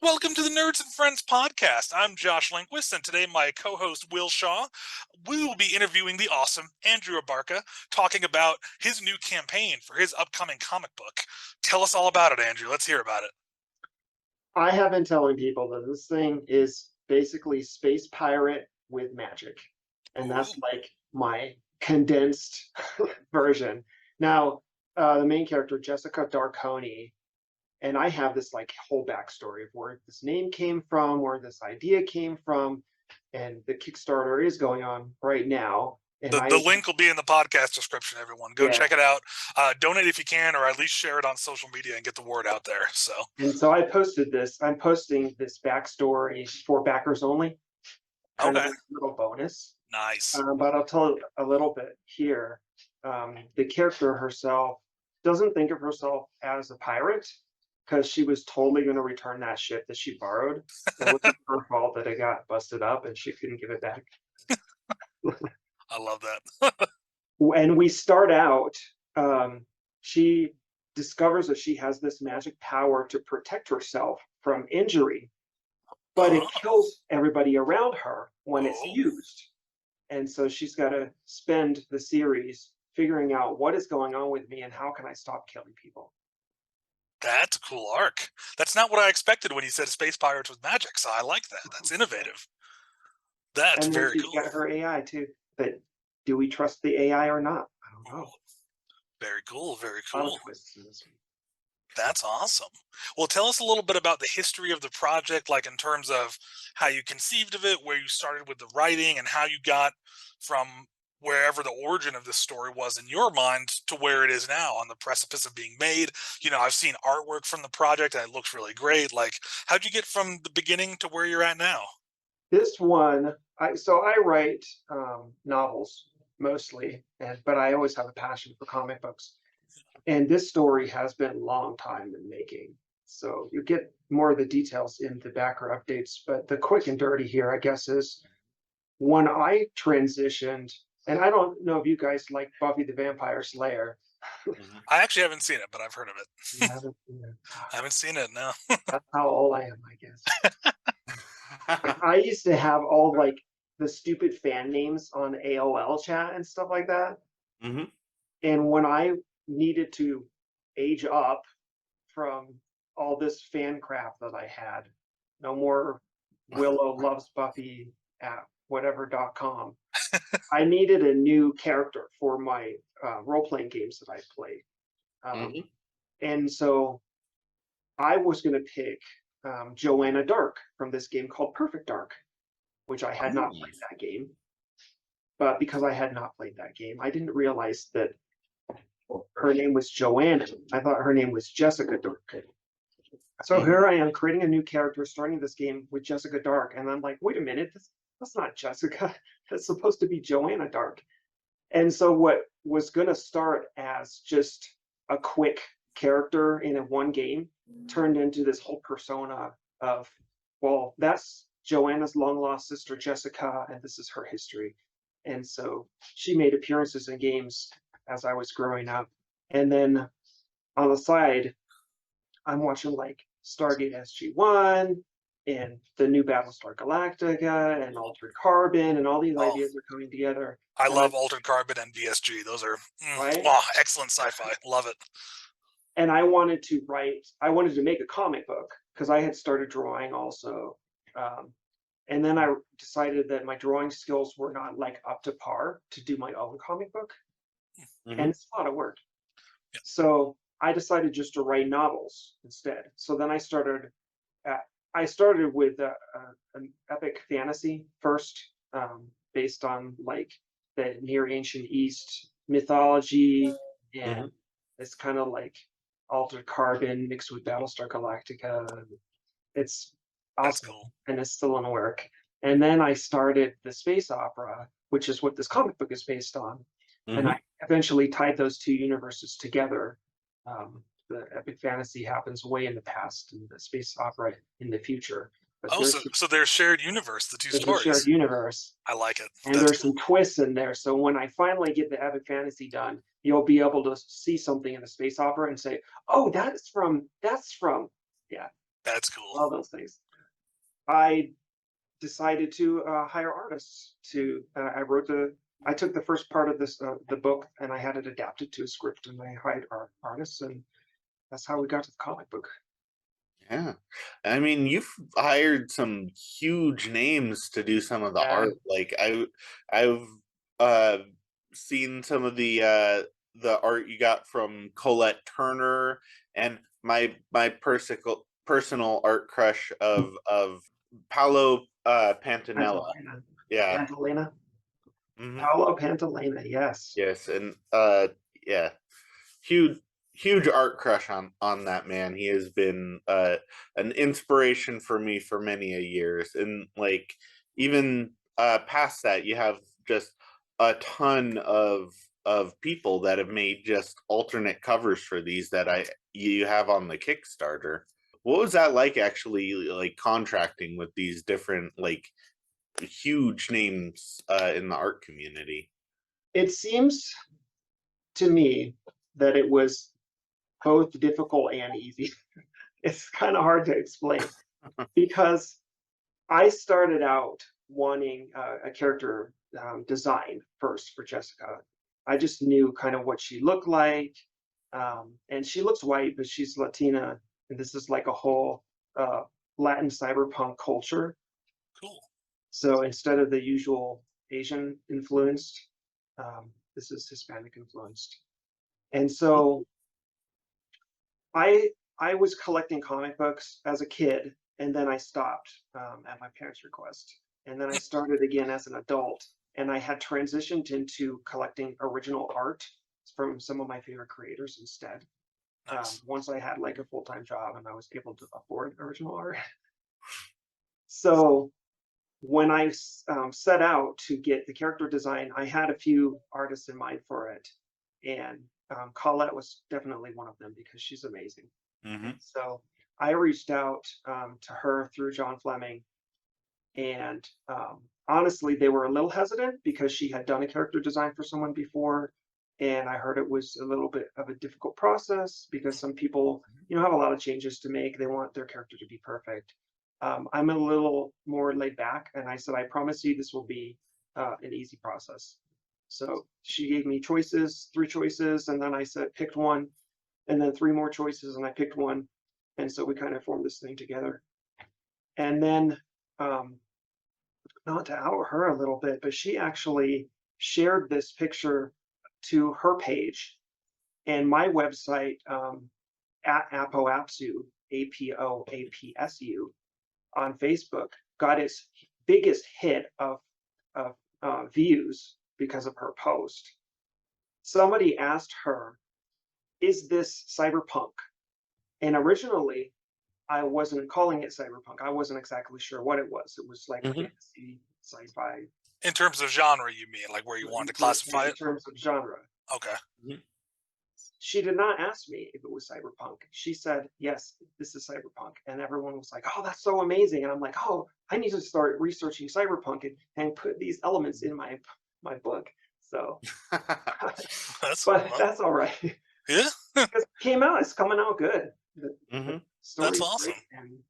Welcome to the Nerds and Friends podcast. I'm Josh Lindquist, and today my co-host Will Shaw. We will be interviewing the awesome Andrew Abarca, talking about his new campaign for his upcoming comic book. Tell us all about it, Andrew. Let's hear about it. I have been telling people that this thing is basically space pirate with magic, and that's like my condensed version. Now, the main character, Jessica Darkoni, and I have this like whole backstory of where this name came from, where this idea came from, and the Kickstarter is going on right now. And The link will be in the podcast description, everyone. Go check it out. Donate if you can, or at least share it on social media and get the word out there. So I posted this. I'm posting this backstory for backers only. Kind of a little bonus. Nice. But I'll tell a little bit here. The character herself doesn't think of herself as a pirate because she was totally going to return that ship that she borrowed. It wasn't her fault that it got busted up and she couldn't give it back. I love that. And we start out, she discovers that she has this magic power to protect herself from injury, but it kills everybody around her when it's used. And so she's got to spend the series figuring out what is going on with me and how can I stop killing people. That's a cool arc. That's not what I expected when you said space pirates with magic, so I like that. That's innovative. That's and very she's cool. Got her AI too. But do we trust the AI or not? I don't know. Very cool. Very A lot cool. of twists in this one. That's awesome. Well, tell us a little bit about the history of the project, like in terms of how you conceived of it, where you started with the writing, and how you got from wherever the origin of this story was in your mind to where it is now on the precipice of being made. You know, I've seen artwork from the project and it looks really great. Like, how'd you get from the beginning to where you're at now? This one, I write novels mostly, but I always have a passion for comic books. And this story has been a long time in making. So you get more of the details in the backer updates. But the quick and dirty here, I guess, is when I transitioned, and I don't know if you guys like Buffy the Vampire Slayer. I actually haven't seen it, but I've heard of it. You haven't seen it? I haven't seen it, no. That's how old I am, I guess. I used to have all like the stupid fan names on AOL chat and stuff like that. Mm-hmm. And when I needed to age up from all this fan crap that I had, no more Willow loves Buffy at whatever.com. I needed a new character for my role-playing games that I played. And so I was going to pick Joanna Dark from this game called Perfect Dark, which I had not played that game. But because I had not played that game, I didn't realize that her name was Joanna. I thought her name was Jessica Dark. So here I am creating a new character, starting this game with Jessica Dark. And I'm like, wait a minute, that's not Jessica. That's supposed to be Joanna Dark. And so what was going to start as just a quick character in one game turned into this whole persona of, well, that's Joanna's long lost sister, Jessica, and this is her history. And so she made appearances in games as I was growing up. And then on the side, I'm watching like Stargate SG-1 and the new Battlestar Galactica and Altered Carbon, and all these ideas are coming together. I love Altered Carbon and BSG. Those are excellent sci-fi. Love it. And I wanted to make a comic book because I had started drawing also. And then I decided that my drawing skills were not like up to par to do my own comic book. And it's a lot of work. Yeah. So I decided just to write novels instead. So then I started with an epic fantasy first, based on like the Near Ancient East mythology, and it's kind of like Altered Carbon mixed with Battlestar Galactica. It's awesome, cool. And it's still in work. And then I started the space opera, which is what this comic book is based on. And I eventually tied those two universes together. The epic fantasy happens way in the past, and the space opera in the future. But so there's shared universe, the two stories. Shared universe. I like it. And there's some twists in there. So when I finally get the epic fantasy done, you'll be able to see something in the space opera and say, "Oh, that's from." Yeah. That's cool. all those things. I decided to hire artists to. I took the first part of the book and I had it adapted to a script, and I hired artists, and that's how we got to the comic book. Yeah. I mean, you've hired some huge names to do some of the Yeah, art. Like I've uh seen some of the art you got from Colette Turner, and my personal art crush of Paolo Pantanella. Pantalena, Yeah. Pantalena, Hmm. Paolo Pantalena. Yes, Yes, and yeah, huge huge art crush on that man. He has been an inspiration for me for many a years, and like even past that, you have just a ton of people that have made just alternate covers for these that I you have on the Kickstarter. What was that like actually like contracting with these different like huge names in the art community? it seems to me that it was both difficult and easy. It's kind of hard to explain because I started out wanting a character design first for Jessica. I just knew kind of what she looked like, and she looks white, but she's Latina, and this is like a whole uh, Latin cyberpunk culture. Cool. So instead of the usual Asian influenced, this is Hispanic influenced. And so I I was collecting comic books as a kid, and then I stopped at my parents' request, and then I started again as an adult, and I had transitioned into collecting original art from some of my favorite creators instead. Nice. Once I had like a full time job and I was able to afford original art, so when I set out to get the character design, I had a few artists in mind for it, and Colette was definitely one of them because she's amazing. And Hmm. so I reached out to her through John Fleming, and honestly, they were a little hesitant because she had done a character design for someone before, and I heard it was a little bit of a difficult process because some people, have a lot of changes to make. They want their character to be perfect. I'm a little more laid back, and I said, I promise you, this will be an easy process. So she gave me choices, three choices, and then I said picked one, and then three more choices, and I picked one, and so we kind of formed this thing together. And then um, not to out her a little bit, but she actually shared this picture to her page and my website at Apoapsu, Apoapsu on Facebook got its biggest hit of views because of her post. Somebody asked her, "Is this cyberpunk?" And originally, I wasn't calling it cyberpunk. I wasn't exactly sure what it was. It was like Hmm. fantasy, sci-fi, In terms of genre, you mean like where you wanted to classify in it? terms of genre. Okay. She did not ask me if it was cyberpunk. She said, "Yes, this is cyberpunk." And everyone was like, "Oh, that's so amazing." And I'm like, "Oh, I need to start researching cyberpunk and put these elements in my book." So, That's but well, that's all right. yeah. Because it came out, it's coming out good. The Hmm. story That's is great. awesome. And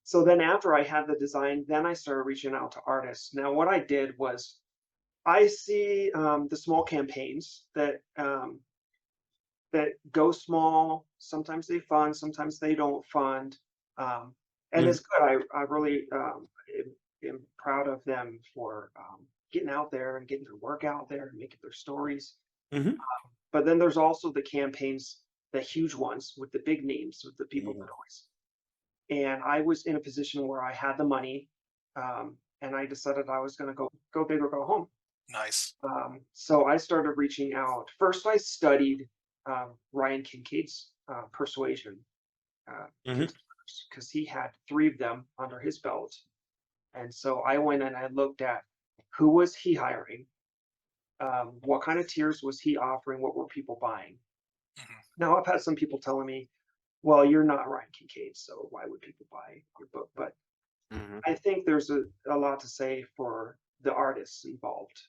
so then after I had the design, then I started reaching out to artists. Now, what I did was I see the small campaigns that go small. Sometimes they fund, sometimes they don't fund, and Hmm. it's good. I really am proud of them for getting out there and getting their work out there and making their stories. Hmm. But then there's also the campaigns, the huge ones with the big names, with the people that Hmm. always. And I was in a position where I had the money, and I decided I was going to go big or go home. Nice. So I started reaching out. First, I studied Ryan Kincaid's persuasion Hmm. because he had three of them under his belt. And so I went and I looked at who was he hiring, what kind of tiers was he offering, what were people buying. Hmm. Now I've had some people telling me, "Well, you're not Ryan Kincaid, so why would people buy your book?" But Hmm. I think there's a lot to say for the artists involved.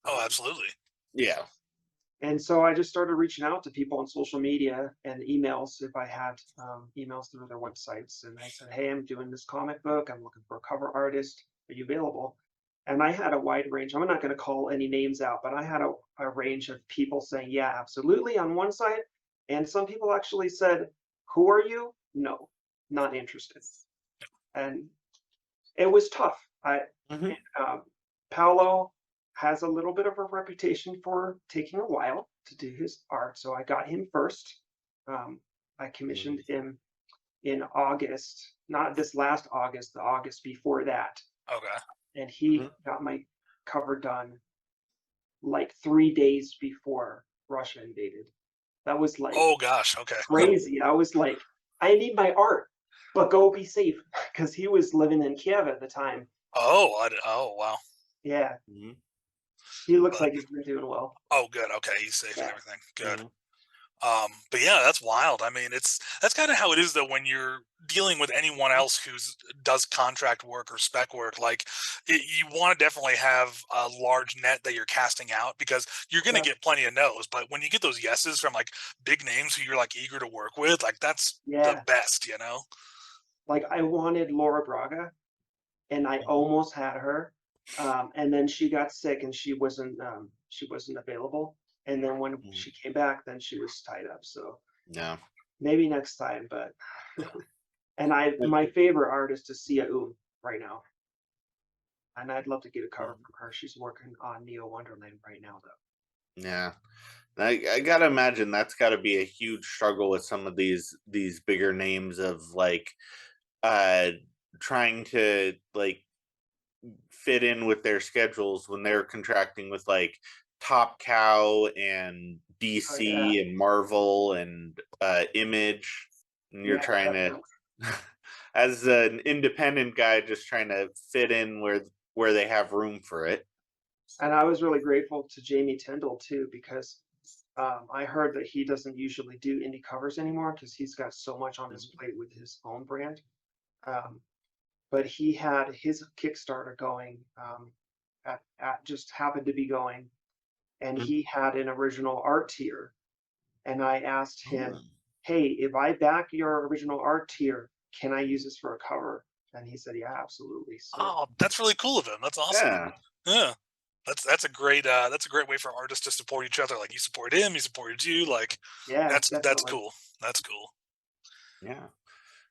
Oh, Um, absolutely. Yeah. And so I just started reaching out to people on social media and emails if I had emails through their websites. And I said, hey, I'm doing this comic book. I'm looking for a cover artist. Are you available? And I had a wide range. I'm not going to call any names out, but I had a range of people saying, yeah, absolutely, on one side. And some people actually said, who are you? No, not interested. And it was tough. Hmm. Um, Paolo has a little bit of a reputation for taking a while to do his art, so I got him first. I commissioned him in August, not this last August, the August before that, Okay. and he got my cover done like 3 days before Russia invaded. That was like Oh gosh. Okay. crazy. I was like, I need my art, but go be safe, because he was living in Kiev at the time. Oh wow. Yeah, Hmm. he looks But like he's been doing well. oh, good. Okay, he's safe and Yeah. everything. Good. Hmm. But yeah, that's wild. I mean, that's kind of how it is though when you're dealing with anyone else who's does contract work or spec work. Like, you want to definitely have a large net that you're casting out because you're going to Yeah. get plenty of no's. But when you get those yeses from like big names who you're like eager to work with, like that's the Yeah. best, you know? Like I wanted Laura Braga and I Hmm. almost had her. And then she got sick and she wasn't available. And then when she came back, then she was tied up. So Yeah. maybe next time, but and my favorite artist is Sia right now. And I'd love to get a cover from her. She's working on Neo Wonderland right now though. Yeah. I gotta imagine that's gotta be a huge struggle with some of these bigger names of like uh trying to like fit in with their schedules when they're contracting with like Top Cow and Oh yeah. DC and Marvel and Image, and you're Yeah, trying to definitely. as an independent guy just trying to fit in where they have room for it. And I was really grateful to Jamie Tyndall too, because I heard that he doesn't usually do indie covers anymore because he's got so much on his plate with his own brand. Um, but he had his Kickstarter going, at just happened to be going, and Mhm. he had an original art tier. And I asked him, Oh, "Hey, if I back your original art tier, can I use this for a cover?" And he said, "Yeah, absolutely." So Oh, that's really cool of him. That's awesome. yeah. Yeah. That's a great way for artists to support each other. Like you support him, he supported you. Like yeah, that's definitely. cool. That's cool. Yeah.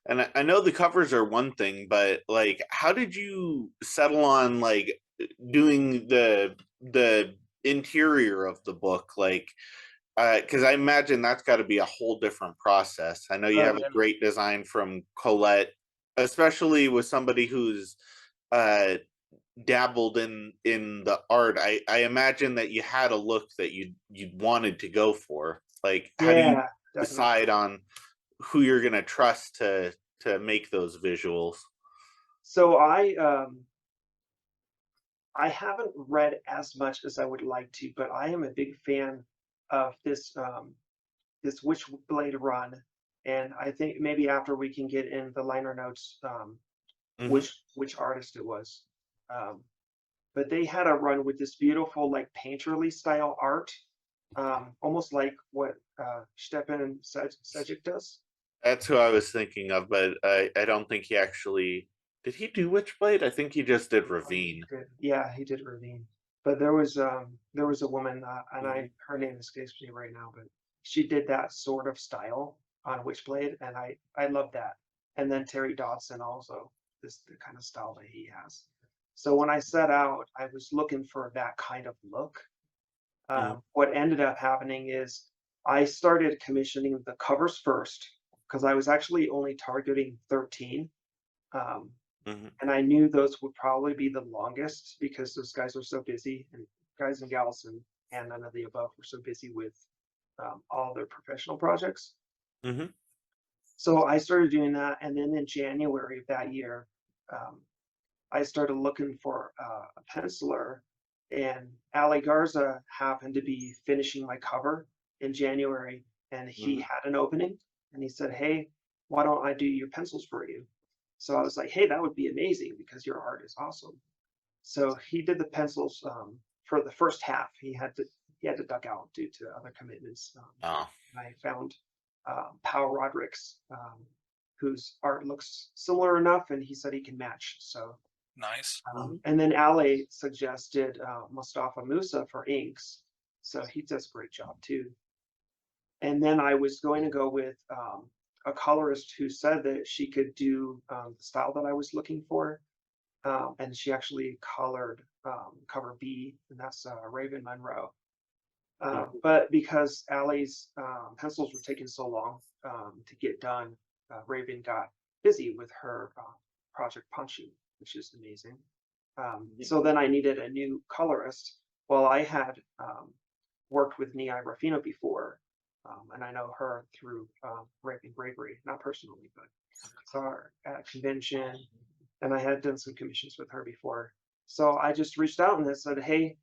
And I know the covers are one thing, but like, how did you settle on like doing the interior of the book? Like, because I imagine that's got to be a whole different process. I know you Oh have yeah. a great design from Colette, especially with somebody who's uh, dabbled in the art. I imagine that you had a look that you wanted to go for. Like, how do you Yeah, definitely. decide on who you're gonna trust to make those visuals? So I haven't read as much as I would like to, but I am a big fan of this Witchblade run, and I think maybe after we can get in the liner notes, Hmm. which artist it was. Um, but they had a run with this beautiful like painterly style art, almost like what Stepan Sejic does. That's who I was thinking of, but I don't think he actually did. He do Witchblade? I think he just did Ravine. Yeah, he did Ravine. But there was a woman, and Hmm. her name escapes me right now, but she did that sort of style on Witchblade, and I love that. And then Terry Dodson also, this the kind of style that he has. So when I set out, I was looking for that kind of look. Hmm. What ended up happening is I started commissioning the covers first because I was actually only targeting 13. Um, Hmm. and I knew those would probably be the longest because those guys were so busy, and guys and gals and none of the above were so busy with all their professional projects. Hmm. So I started doing that, and then in January of that year, um, I started looking for a penciler, and Ali Garza happened to be finishing my cover in January, and he Hmm. had an opening, and he said, "Hey, why don't I do your pencils for you?" So I was like, "Hey, that would be amazing because your art is awesome." So he did the pencils for the first half. He had to he had to duck out due to other commitments. Oh, I found Powell Roderick's, whose art looks similar enough, and he said he can match. So, Nice. and then Ali suggested Mustafa Musa for inks, so he does a great job too. And then I was going to go with a colorist who said that she could do the style that I was looking for, and she actually colored cover B, and that's Raven Monroe. But because Allie's pencils were taking so long to get done, Raven got busy with her project Punchy, which is amazing. So then I needed a new colorist. Well, I had worked with Nia Ruffino before, and I know her through Raven Bravery, not personally, but saw her at a convention, and I had done some commissions with her before. So I just reached out and I said, hey,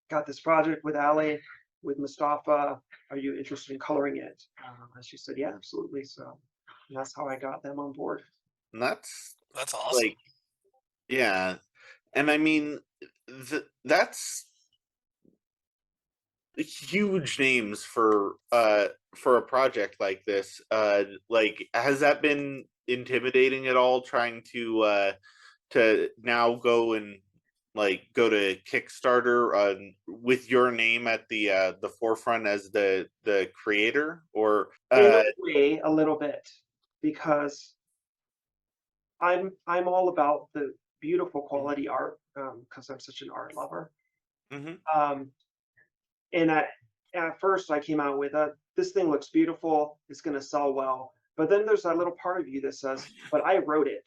got this project with Ali, with Mustafa. Are you interested in coloring it? And she said, yeah, absolutely. So that's how I got them on board. and that's awesome. like, yeah, and I mean, that's huge names for a project like this. Like, has that been intimidating at all, trying to now go and like go to Kickstarter with your name at the forefront as the creator, or In a way, a little bit, because I'm all about the beautiful quality art, because I'm such an art lover. mhm. And at first I came out with this thing looks beautiful, it's going to sell well. But then there's that little part of you that says, but I wrote it.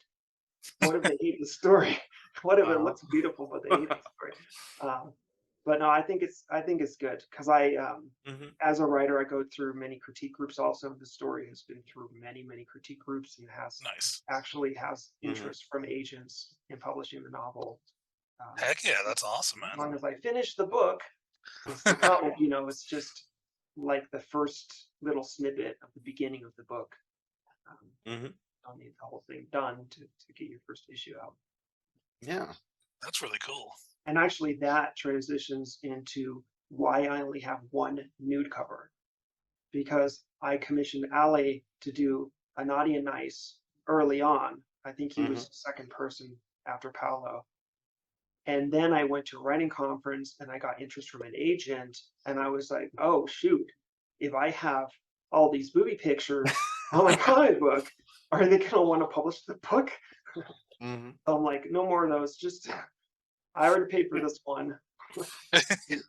What if they hate the story? What if it looks beautiful but they hate the story? But no, I think it's good because Mhm. as a writer, I go through many critique groups. Also, the story has been through many critique groups and has Nice. actually has Mhm. interest from agents in publishing the novel. Heck yeah, that's awesome, As man. long as I finish the book, it's the novel, it's just like the first little snippet of the beginning of the book. Mhm. Don't need the whole thing done to get your first issue out. Yeah. That's really cool. And actually, that transitions into why I only have one nude cover, because I commissioned Ali to do a Naughty and Nice early on. I think he Mhm. was the second person after Paolo. And then I went to a writing conference and I got interest from an agent. And I was like, oh, shoot, if I have all these booby pictures on my comic book, are they going to want to publish the book? Mhm. I'm like, no more of those. Just, I already paid for this one.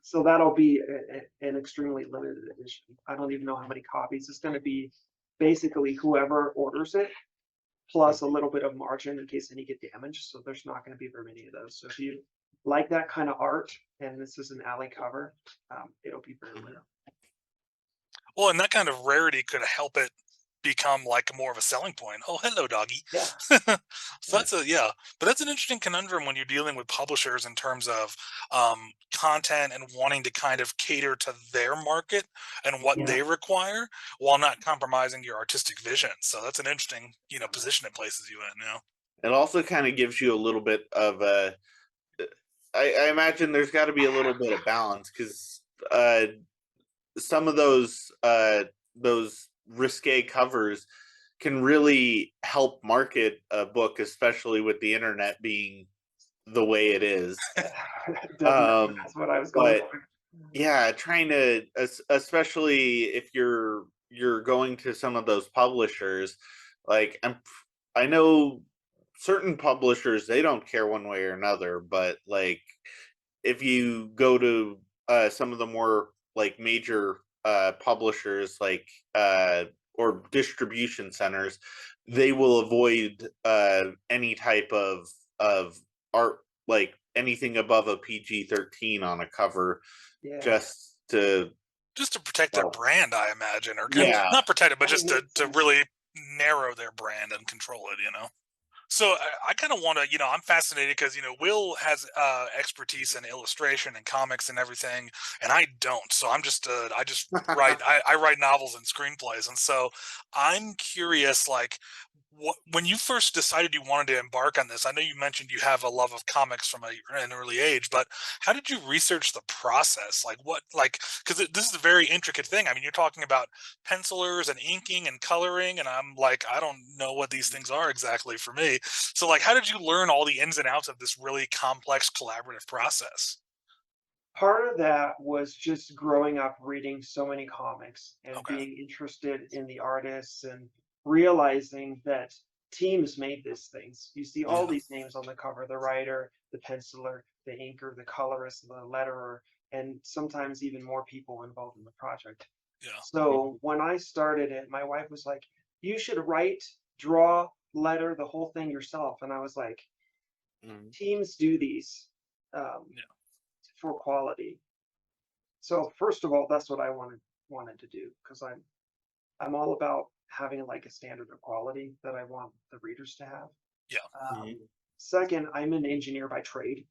So that'll be an extremely limited edition. I don't even know how many copies. It's going to be basically whoever orders it, plus a little bit of margin in case any get damaged. So there's not going to be very many of those. So if you like that kind of art, and this is an alley cover, it'll be very rare. Well, and that kind of rarity could help it become like more of a selling point. Oh, hello, doggy. Yeah. So that's but that's an interesting conundrum when you're dealing with publishers in terms of content and wanting to kind of cater to their market and what Yeah. they require while not compromising your artistic vision. So that's an interesting, position it places you in now. It also kind of gives you a little bit of a. I imagine there's got to be a little bit of balance, because some of those risque covers can really help market a book, especially with the internet being the way it is. Definitely, that's what I was going But for. yeah, trying to, especially if you're going to some of those publishers, like I know certain publishers, they don't care one way or another, but like if you go to some of the more like major publishers, like or distribution centers, they will avoid any type of art, like anything above a PG-13 on a cover, Yeah. just to protect their well, brand, I imagine, or yeah. not protect it, but That just to, makes to sense. really narrow their brand and control it. So I kind of want to, I'm fascinated because Will has expertise in illustration and comics and everything, and I don't. So I just write I write novels and screenplays, and so I'm curious, like, when you first decided you wanted to embark on this, I know you mentioned you have a love of comics from an early age, but how did you research the process? Like what, like, because this is a very intricate thing. I mean, you're talking about pencilers and inking and coloring, and I'm like, I don't know what these things are exactly for me. So, like, how did you learn all the ins and outs of this really complex collaborative process? Part of that was just growing up reading so many comics and Okay. being interested in the artists and realizing that teams made these things. You see all Yeah. these names on the cover, the writer, the penciler, the inker, the colorist, the letterer, and sometimes even more people involved in the project. Yeah. So when I started it, my wife was like, "You should write, draw, letter, the whole thing yourself." And I was like, Mhm. teams do these um, Yeah. for quality. So first of all, that's what I wanted to do because I'm all about having like a standard of quality that I want the readers to have. Yeah. Mhm. Second, I'm an engineer by trade,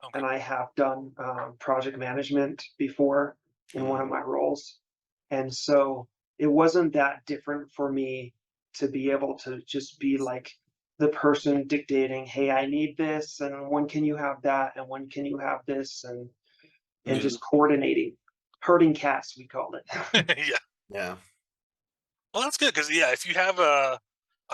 Okay. and I have done project management before in one of Mhm. my roles, and so it wasn't that different for me to be able to just be like the person dictating, "Hey, I need this, and when can you have that, and when can you have this," and Mhm. just coordinating, herding cats, we called it. Yeah. Yeah. Well, that's good because yeah, if you have a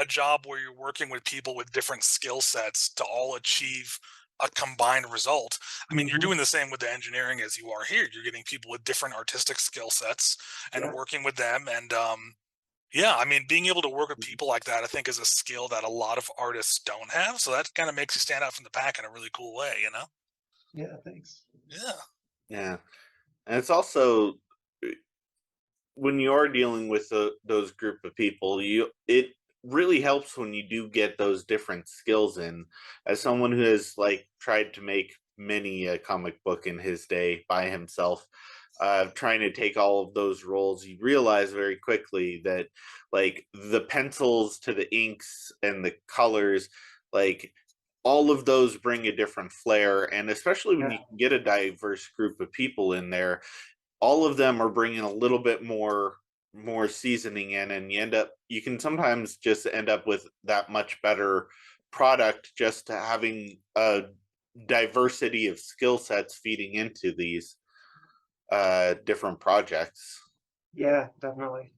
job where you're working with people with different skill sets to all achieve a combined result, I mean, you're Mhm. doing the same with the engineering as you are here. You're getting people with different artistic skill sets and Yeah, working with them, and yeah, I mean, being able to work with people like that, I think, is a skill that a lot of artists don't have. So that kind of makes you stand out from the pack in a really cool way, you know? yeah, thanks. Yeah, Yeah. And it's also when you are dealing with those group of people, it really helps when you do get those different skills in. As someone who has like tried to make many a comic book in his day by himself, trying to take all of those roles, you realize very quickly that like the pencils to the inks and the colors, like all of those bring a different flair, and especially when Yeah, you can get a diverse group of people in there, all of them are bringing a little bit more seasoning in, and you can sometimes just end up with that much better product just having a diversity of skill sets feeding into these different projects. yeah, definitely.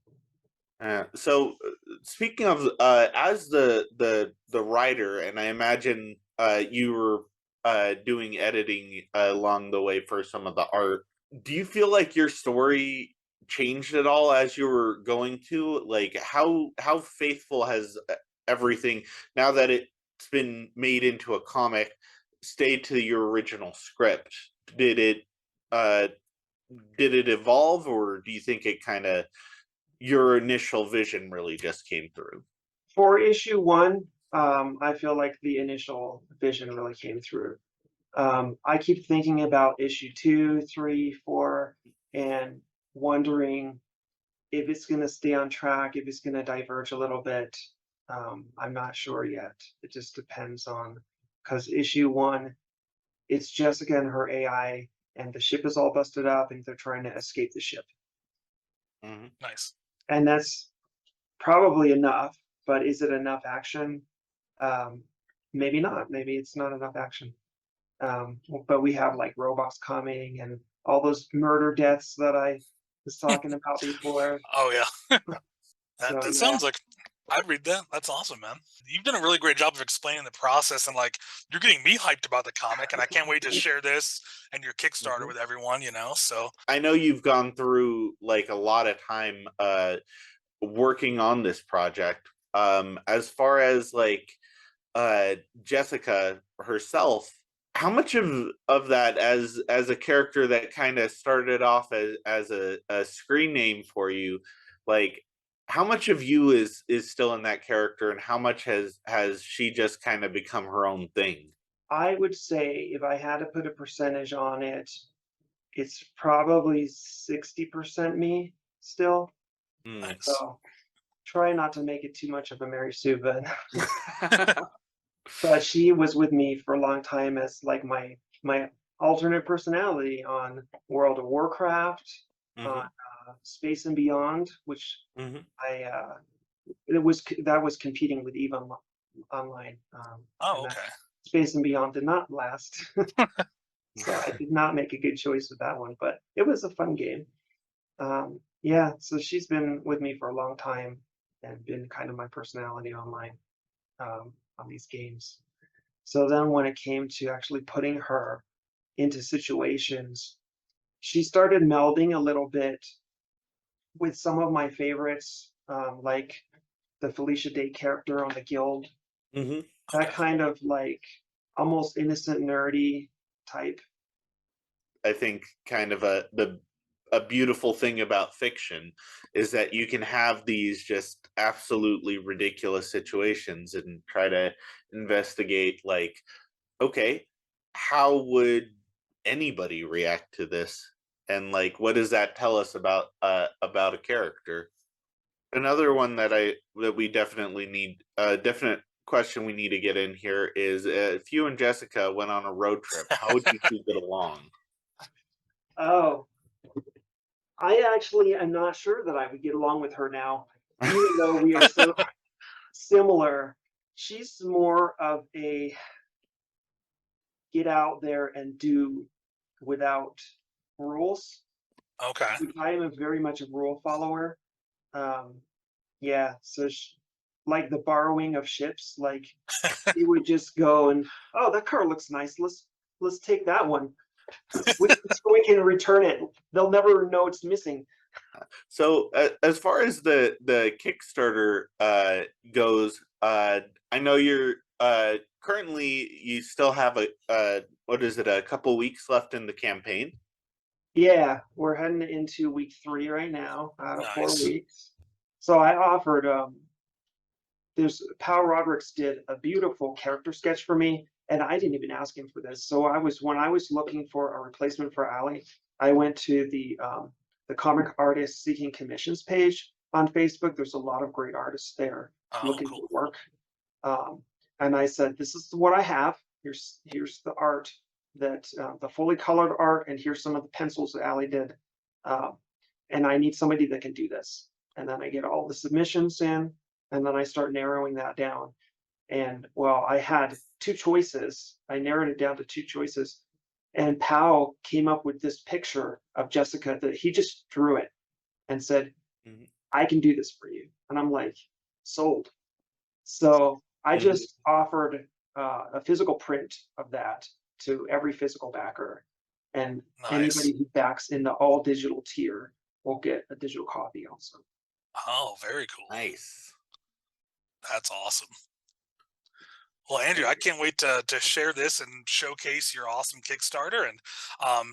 So speaking of as the writer, and I imagine you were doing editing along the way for some of the art, do you feel like your story changed at all as you were going to, like how faithful has everything, now that it's been made into a comic, stayed to your original script? Did it uh did it evolve, or do you think it kind of, your initial vision really just came through? For issue one, I feel like the initial vision really came through. I keep thinking about issue two, three, four, and wondering if it's going to stay on track, if it's going to diverge a little bit. I'm not sure yet. It just depends on, because issue one, it's Jessica and her AI, and the ship is all busted up, and they're trying to escape the ship. Hmm. nice. And that's probably enough, but is it enough action? Um, Maybe not. Maybe it's not enough action. But we have like robots coming and all those murder deaths that I was talking about before. Oh yeah, So that yeah. sounds like I'd read that. That's awesome, man. You've done a really great job of explaining the process, and like you're getting me hyped about the comic, and I can't wait to share this and your Kickstarter Hmm. with everyone. You know, so I know you've gone through like a lot of time working on this project. As far as like uh Jessica herself, how much of that, as a character that kind of started off as a screen name for you, like how much of you is still in that character, and how much has she just kind of become her own thing? I would say if I had to put a percentage on it, it's probably 60% me still. Mm. nice. So try not to make it too much of a Mary Sue, but she was with me for a long time as like my alternate personality on World of Warcraft, on Hmm. Space and Beyond, which Hmm. I that was competing with Eve Online, Oh, and that okay. Space and Beyond did not last. So I did not make a good choice with that one, but it was a fun game. Yeah, so she's been with me for a long time and been kind of my personality on these games. So then when it came to actually putting her into situations, she started melding a little bit with some of my favorites, like the Felicia Day character on the Guild, hmm that Okay. kind of like almost innocent nerdy type. I think kind of a beautiful thing about fiction is that you can have these just absolutely ridiculous situations and try to investigate, like, okay, how would anybody react to this, and like what does that tell us about a character. Another one that we definitely need a definite question we need to get in here is, if you and Jessica went on a road trip, how would you two get along? Oh, I actually am not sure that I would get along with her now, even though we are so similar. She's more of a get out there and do without rules. Okay. I am a very much a rule follower. Um, yeah, so like the borrowing of ships, like she would just go and, oh, that car looks nice. Let's take that one. So we can return it. They'll never know it's missing. So as far as the Kickstarter goes, I know you're currently you still have a what is it, a couple weeks left in the campaign. Yeah, we're heading into week 3 right now out of 4 Nice. weeks. So I offered there's Pal Rodericks did a beautiful character sketch for me, and I didn't even ask him for this. So when I was looking for a replacement for Allie, I went to the comic artist seeking commissions page on Facebook. There's a lot of great artists there Oh, looking cool. for work. Um, and I said, this is what I have. Here's the art that the fully colored art, and here's some of the pencils that Allie did. Um, and I need somebody that can do this. And then I get all the submissions in, and then I start narrowing that down. And well, I had 2 choices. I narrowed it down to 2 choices. And Powell came up with this picture of Jessica that he just drew it and said, Mhm. I can do this for you. And I'm like, sold. So I Mhm. just offered a physical print of that to every physical backer. And Nice. anybody who backs in the all digital tier will get a digital copy also. Oh, very cool. Nice. That's awesome. Well, Andrew, I can't wait to share this and showcase your awesome Kickstarter. And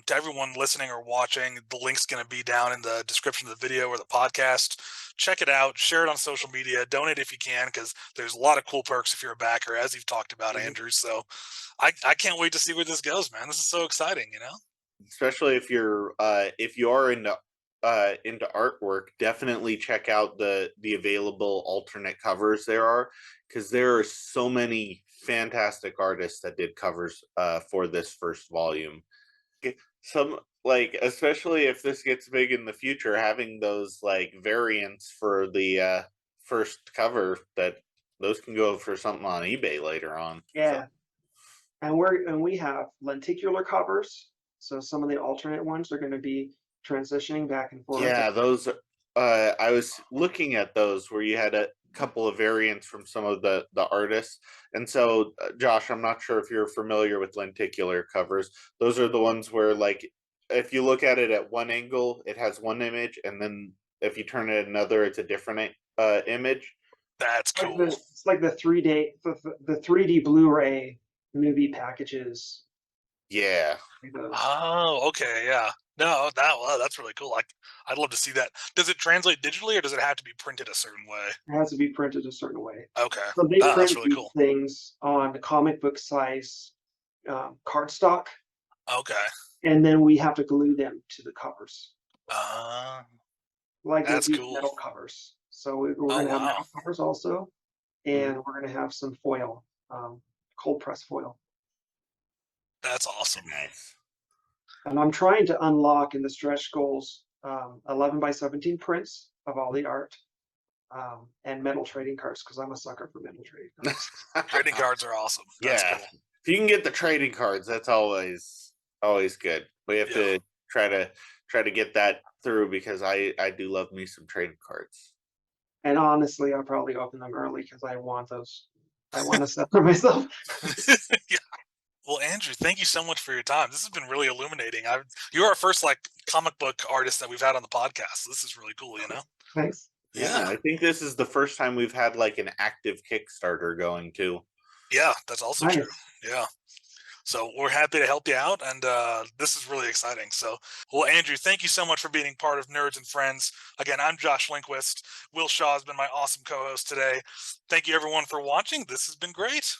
to everyone listening or watching, the link's going to be down in the description of the video or the podcast. Check it out, share it on social media, donate if you can, because there's a lot of cool perks if you're a backer, as you've talked about, Mhm. Andrew. So I can't wait to see where this goes, man. This is so exciting, you know? Especially if you are into artwork, definitely check out the available alternate covers there are, because there are so many fantastic artists that did covers for this first volume. Some, like, especially if this gets big in the future, having those like variants for the first cover, that those can go for something on eBay later on. So Yeah. And we have lenticular covers. So some of the alternate ones are going to be transitioning back and forth. yeah, those I was looking at those where you had a couple of variants from some of the artists. And so Josh, I'm not sure if you're familiar with lenticular covers. Those are the ones where, like, if you look at it at one angle, it has one image, and then if you turn it another, it's a different image. That's Like cool. it's like the 3D Blu-ray movie packages. Yeah. Like those. Oh, okay, yeah. No, that's really cool. Like, I'd love to see that. Does it translate digitally, or does it have to be printed a certain way? It has to be printed a certain way. Okay. So they Oh, that's print really these cool. things on comic book size cardstock, Okay. and then we have to glue them to the covers, Uh, like with that's these cool. metal covers. So we're Oh, going to have wow. metal covers also, Mhm. and we're going to have some foil, cold press foil. That's awesome. Nice. And I'm trying to unlock in the stretch goals 11 by 17 prints of all the art. and metal trading cards because I'm a sucker for metal trading cards. Trading cards are awesome. That's Yeah, cool. if you can get the trading cards, that's always good. We have Yeah. to try to get that through because I do love me some trading cards. And honestly, I'll probably open them early because I want those. I want to set for myself. Yeah. Well, Andrew, thank you so much for your time. This has been really illuminating. You're our first like comic book artist that we've had on the podcast. This is really cool, you know? Thanks. Yeah, Yeah. I think this is the first time we've had like an active Kickstarter going too. Yeah, that's also true. Nice. Yeah. So we're happy to help you out, and this is really exciting. So, well, Andrew, thank you so much for being part of Nerds and Friends. Again, I'm Josh Lindquist. Will Shaw has been my awesome co-host today. Thank you, everyone, for watching. This has been great.